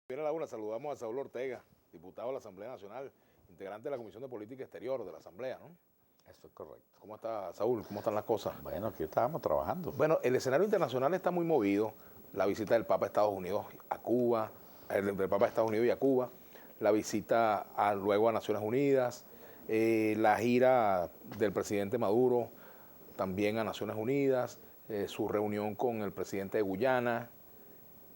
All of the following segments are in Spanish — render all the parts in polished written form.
Bien, Laguna, saludamos a Saúl Ortega, diputado de la Asamblea Nacional, integrante de la Comisión de Política Exterior de la Asamblea, ¿no? Eso es correcto. ¿Cómo está, Saúl? ¿Cómo están las cosas? Bueno, aquí estábamos trabajando. Bueno, el escenario internacional está muy movido. La visita del Papa a Estados Unidos a Cuba, del Papa a Estados Unidos y a Cuba, la visita luego a Naciones Unidas, la gira del presidente Maduro también a Naciones Unidas, su reunión con el presidente de Guyana,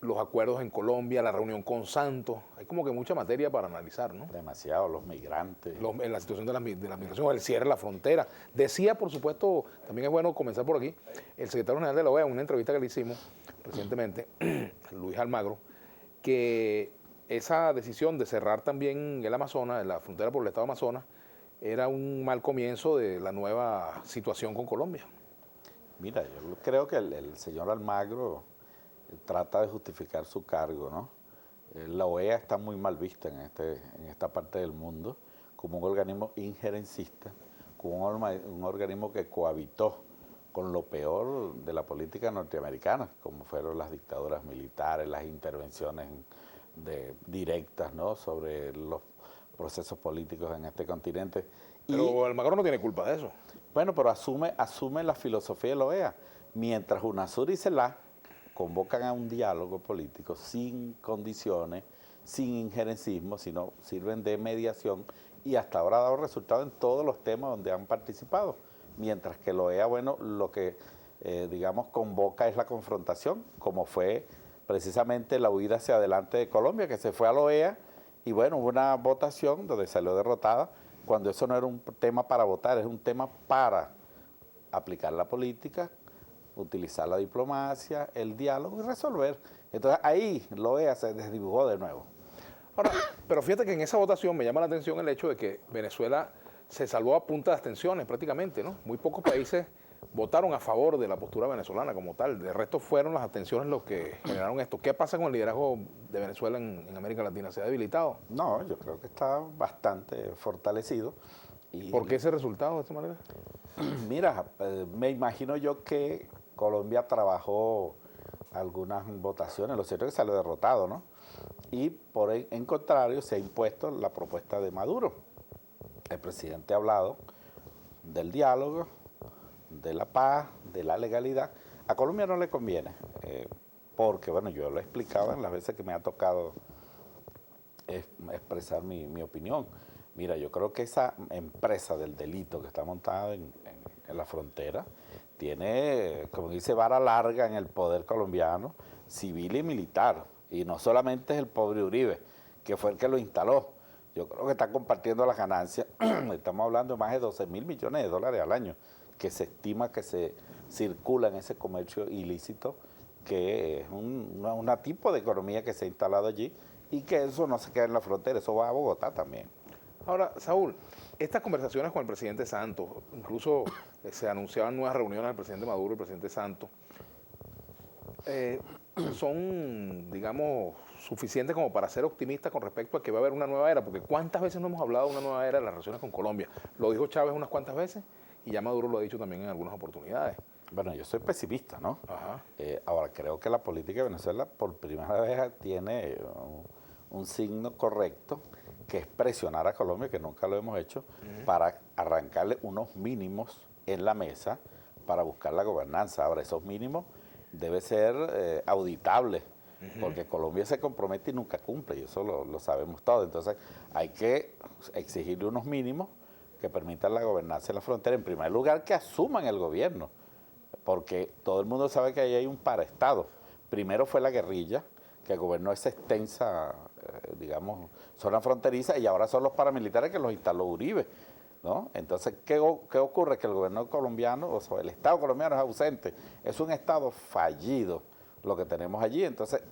los acuerdos en Colombia, la reunión con Santos. Hay como que mucha materia para analizar, ¿no? Demasiado, los migrantes. En la situación de la migración, el cierre de la frontera. Decía, por supuesto, también es bueno comenzar por aquí, el secretario general de la OEA, en una entrevista que le hicimos recientemente, Luis Almagro, que esa decisión de cerrar también el Amazonas, la frontera por el estado Amazonas, era un mal comienzo de la nueva situación con Colombia. Mira, yo creo que el señor Almagro trata de justificar su cargo, ¿no? La OEA está muy mal vista en esta parte del mundo como un organismo injerencista, como un organismo que cohabitó con lo peor de la política norteamericana, como fueron las dictaduras militares, las intervenciones directas, ¿no?, sobre los procesos políticos en este continente. Pero Almagro no tiene culpa de eso. Bueno, pero asume la filosofía de la OEA. Mientras UNASUR y CELAC convocan a un diálogo político sin condiciones, sin injerencismo, sino sirven de mediación y hasta ahora ha dado resultados en todos los temas donde han participado. Mientras que la OEA, bueno, lo que digamos convoca es la confrontación, como fue precisamente la huida hacia adelante de Colombia, que se fue a la OEA y bueno, hubo una votación donde salió derrotada, cuando eso no era un tema para votar, es un tema para aplicar la política, utilizar la diplomacia, el diálogo y resolver. Entonces ahí la OEA se desdibujó de nuevo. Ahora, pero fíjate que en esa votación me llama la atención el hecho de que Venezuela se salvó a punta de abstenciones prácticamente, ¿no? Muy pocos países votaron a favor de la postura venezolana como tal. De resto fueron las abstenciones los que generaron esto. ¿Qué pasa con el liderazgo de Venezuela en América Latina? ¿Se ha debilitado? No, yo creo que está bastante fortalecido. Y ¿Por qué ese resultado de esta manera? mira, me imagino yo que Colombia trabajó algunas votaciones, lo cierto es que salió derrotado, ¿no? Y en contrario se ha impuesto la propuesta de Maduro. El presidente ha hablado del diálogo, de la paz, de la legalidad. A Colombia no le conviene, porque bueno, yo lo he explicado en las veces que me ha tocado expresar mi opinión. Mira, yo creo que esa empresa del delito que está montada en la frontera tiene, como dice, vara larga en el poder colombiano, civil y militar. Y no solamente es el pobre Uribe, que fue el que lo instaló. Yo creo que está compartiendo las ganancias. Estamos hablando de más de 12 mil millones de dólares al año, que se estima que se circula en ese comercio ilícito, que es un tipo de economía que se ha instalado allí y que eso no se queda en la frontera, eso va a Bogotá también. Ahora, Saúl, estas conversaciones con el presidente Santos, incluso se anunciaban nuevas reuniones del presidente Maduro y el presidente Santos, son, digamos, suficientes como para ser optimistas con respecto a que va a haber una nueva era, porque ¿cuántas veces no hemos hablado de una nueva era en las relaciones con Colombia? Lo dijo Chávez unas cuantas veces y ya Maduro lo ha dicho también en algunas oportunidades. Bueno, yo soy pesimista, ¿no? Ajá. Ahora, creo que la política de Venezuela por primera vez tiene un signo correcto, que es presionar a Colombia, que nunca lo hemos hecho, para arrancarle unos mínimos en la mesa para buscar la gobernanza. Ahora, esos mínimos deben ser auditables, porque Colombia se compromete y nunca cumple, y eso lo sabemos todos. Entonces, hay que exigirle unos mínimos que permitan la gobernanza en la frontera. En primer lugar, que asuman el gobierno, porque todo el mundo sabe que ahí hay un paraestado. Primero fue la guerrilla, que gobernó esa extensa, digamos, zona fronteriza, y ahora son los paramilitares que los instaló Uribe, ¿no? Entonces, ¿qué ocurre? Que el gobierno colombiano, o sea, el Estado colombiano es ausente. Es un Estado fallido lo que tenemos allí. Entonces,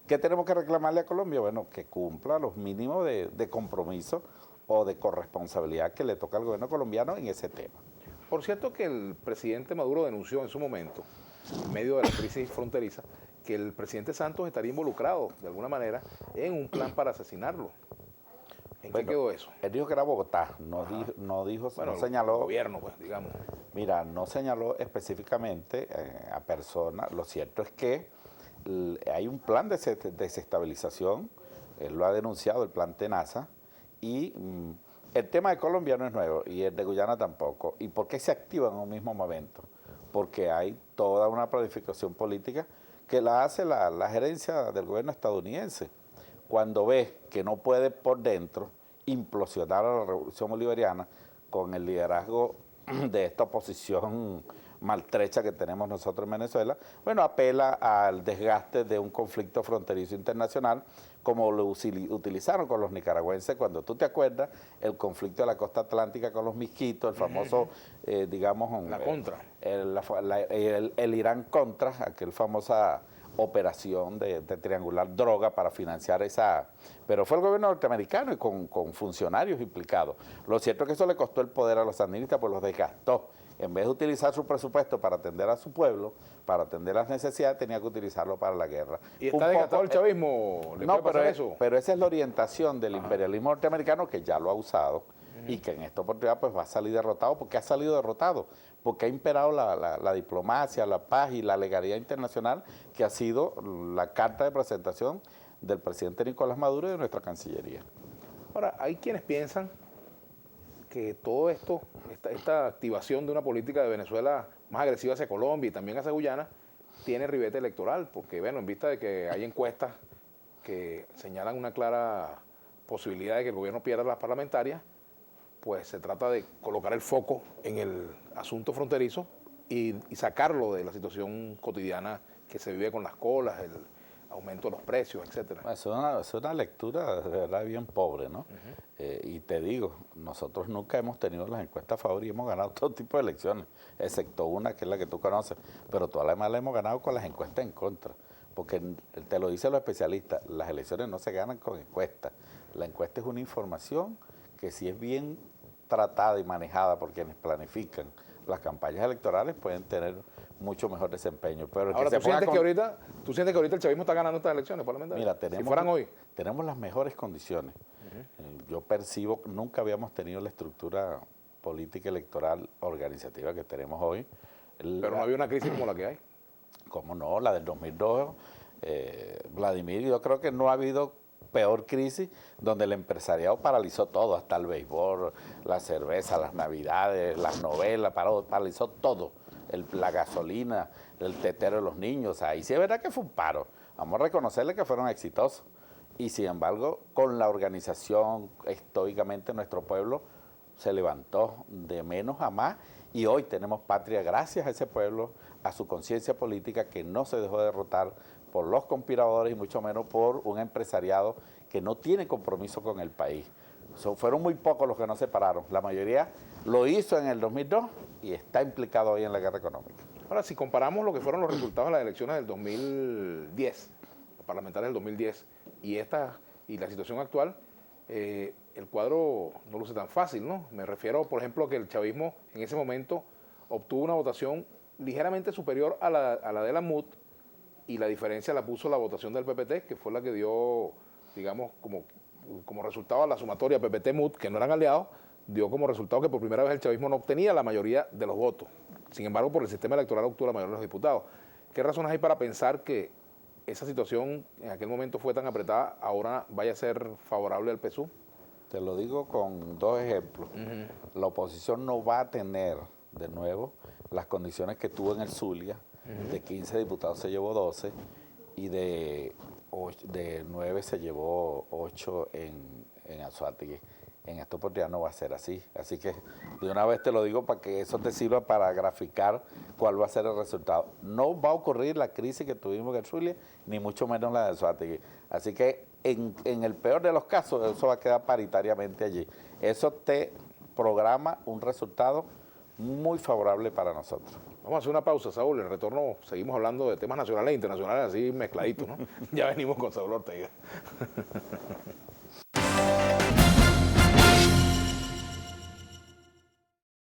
¿qué tenemos que reclamarle a Colombia? Bueno, que cumpla los mínimos de compromiso o de corresponsabilidad que le toca al gobierno colombiano en ese tema. Por cierto que el presidente Maduro denunció en su momento, en medio de la crisis fronteriza, que el presidente Santos estaría involucrado de alguna manera en un plan para asesinarlo. ¿En qué quedó eso? Él dijo que era Bogotá, no dijo, Bueno, no señaló. el gobierno, pues, digamos. Mira, no señaló específicamente a personas. Lo cierto es que hay un plan de desestabilización él lo ha denunciado, el plan Tenaza, y el tema de Colombia no es nuevo, y el de Guyana tampoco. ¿Y por qué se activa en un mismo momento? Porque hay toda una planificación política que la hace la gerencia del gobierno estadounidense. Cuando ve que no puede por dentro implosionar a la revolución bolivariana con el liderazgo de esta oposición maltrecha que tenemos nosotros en Venezuela, bueno, apela al desgaste de un conflicto fronterizo internacional, como lo utilizaron con los nicaragüenses, cuando tú te acuerdas, el conflicto de la costa atlántica con los misquitos, el famoso, digamos... La contra. El Irán contra, aquel famosa operación de triangular droga para financiar esa... Pero fue el gobierno norteamericano y con funcionarios implicados. Lo cierto es que eso le costó el poder a los sandinistas, pues los desgastó. En vez de utilizar su presupuesto para atender a su pueblo, para atender las necesidades, tenía que utilizarlo para la guerra. ¿Y está desgastado el chavismo? ¿Le puede pasar eso? Pero esa es la orientación del imperialismo norteamericano, que ya lo ha usado y que en esta oportunidad pues va a salir derrotado, porque ha salido derrotado, porque ha imperado la diplomacia, la paz y la legalidad internacional, que ha sido la carta de presentación del presidente Nicolás Maduro y de nuestra Cancillería. Ahora, hay quienes piensan que todo esto, esta activación de una política de Venezuela más agresiva hacia Colombia y también hacia Guyana, tiene ribete electoral, porque bueno, en vista de que hay encuestas que señalan una clara posibilidad de que el gobierno pierda las parlamentarias, pues se trata de colocar el foco en el asunto fronterizo y sacarlo de la situación cotidiana que se vive con las colas, el aumento de los precios, etcétera. Es una lectura de verdad bien pobre, ¿no? Y te digo, nosotros nunca hemos tenido las encuestas a favor y hemos ganado todo tipo de elecciones, excepto una que es la que tú conoces, pero todas las demás las hemos ganado con las encuestas en contra, porque te lo dicen los especialistas, las elecciones no se ganan con encuestas, la encuesta es una información que si es bien tratada y manejada por quienes planifican las campañas electorales pueden tener mucho mejor desempeño. Pero ahora, ¿tú sientes que ahorita el chavismo está ganando estas elecciones parlamentarias? Mira, si fueran hoy. Tenemos las mejores condiciones. Yo percibo, nunca habíamos tenido la estructura política electoral organizativa que tenemos hoy. Pero no había una crisis como la que hay. ¿Cómo no? La del 2002, Vladimir, yo creo que no ha habido peor crisis donde el empresariado paralizó todo, hasta el béisbol, la cerveza, las navidades, las novelas, paralizó todo, la gasolina, el tetero de los niños, ahí sí es verdad que fue un paro, vamos a reconocerle que fueron exitosos, y sin embargo, con la organización, estoicamente nuestro pueblo se levantó de menos a más, y hoy tenemos patria gracias a ese pueblo, a su conciencia política que no se dejó derrotar por los conspiradores y mucho menos por un empresariado que no tiene compromiso con el país. Fueron muy pocos los que no se pararon. La mayoría lo hizo en el 2002 y está implicado hoy en la guerra económica. Ahora, si comparamos lo que fueron los resultados de las elecciones del 2010, los parlamentarios del 2010, y la situación actual, el cuadro no luce tan fácil, ¿no? Me refiero, por ejemplo, a que el chavismo en ese momento obtuvo una votación ligeramente superior a la de la MUD, y la diferencia la puso la votación del PPT, que fue la que dio, digamos, como resultado a la sumatoria PPT-MUD, que no eran aliados, dio como resultado que por primera vez el chavismo no obtenía la mayoría de los votos. Sin embargo, por el sistema electoral obtuvo la mayoría de los diputados. ¿Qué razones hay para pensar que esa situación en aquel momento fue tan apretada, ahora vaya a ser favorable al PSUV? Te lo digo con dos ejemplos. La oposición no va a tener de nuevo las condiciones que tuvo en el Zulia. De 15 diputados se llevó 12 y de 9 se llevó 8 en Anzoátegui. En esta oportunidad no va a ser así. Así que de una vez te lo digo para que eso te sirva para graficar cuál va a ser el resultado. No va a ocurrir la crisis que tuvimos en el Zulia, ni mucho menos la de Anzoátegui. Así que en el peor de los casos, eso va a quedar paritariamente allí. Eso te programa un resultado muy favorable para nosotros. Vamos a hacer una pausa, Saúl. En retorno seguimos hablando de temas nacionales e internacionales así mezcladitos, ¿no? Ya venimos con Saúl Ortega.